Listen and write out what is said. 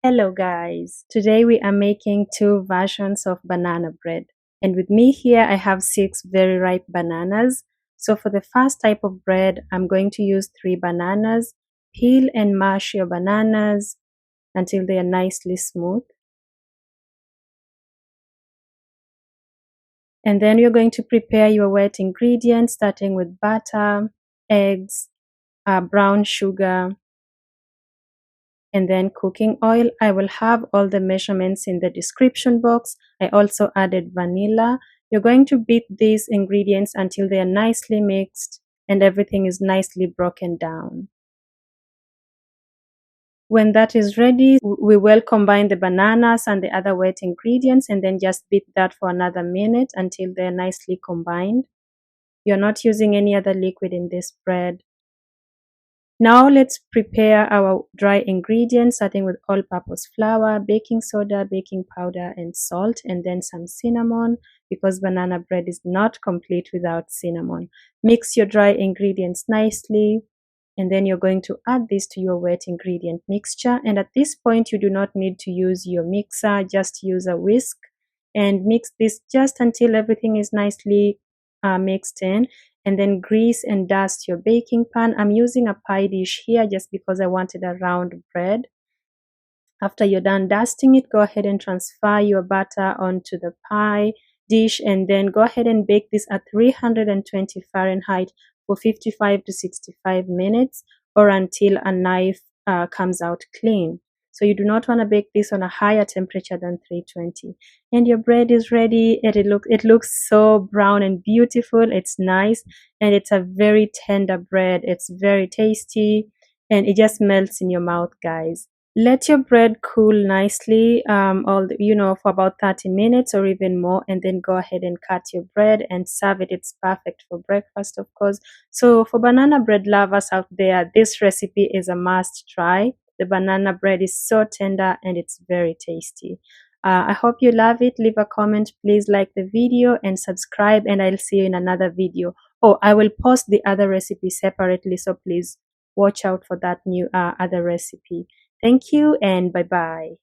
Hello guys, today we are making two versions of banana bread, and with me here I have 6 very ripe bananas. So for the first type of bread I'm going to use 3 bananas. Peel and mash your bananas until they are nicely smooth, and then you're going to prepare your wet ingredients starting with butter, eggs, brown sugar, and then cooking oil. I will have all the measurements in the description box. I also added vanilla. You're going to beat these ingredients until they are nicely mixed and everything is nicely broken down. When that is ready, we will combine the bananas and the other wet ingredients and then just beat that for another minute until they're nicely combined. You're not using any other liquid in this bread. Now let's prepare our dry ingredients, starting with all-purpose flour, baking soda, baking powder, and salt, and then some cinnamon, because banana bread is not complete without cinnamon. Mix your dry ingredients nicely, and then you're going to add this to your wet ingredient mixture. And at this point, you do not need to use your mixer, just use a whisk and mix this just until everything is nicely mixed in. And then grease and dust your baking pan. I'm using a pie dish here just because I wanted a round bread. After you're done dusting it, go ahead and transfer your batter onto the pie dish and then go ahead and bake this at 320 Fahrenheit for 55 to 65 minutes or until a knife comes out clean. So you do not want to bake this on a higher temperature than 320. And your bread is ready. It looks so brown and beautiful. It's nice and it's a very tender bread. It's very tasty and it just melts in your mouth, guys. Let your bread cool nicely, for about 30 minutes or even more, and then go ahead and cut your bread and serve it. It's perfect for breakfast, of course. So for banana bread lovers out there, this recipe is a must try. The banana bread is so tender and it's very tasty. I hope you love it. Leave a comment. Please like the video and subscribe, and I'll see you in another video. Oh, I will post the other recipe separately, so please watch out for that new other recipe. Thank you and bye-bye.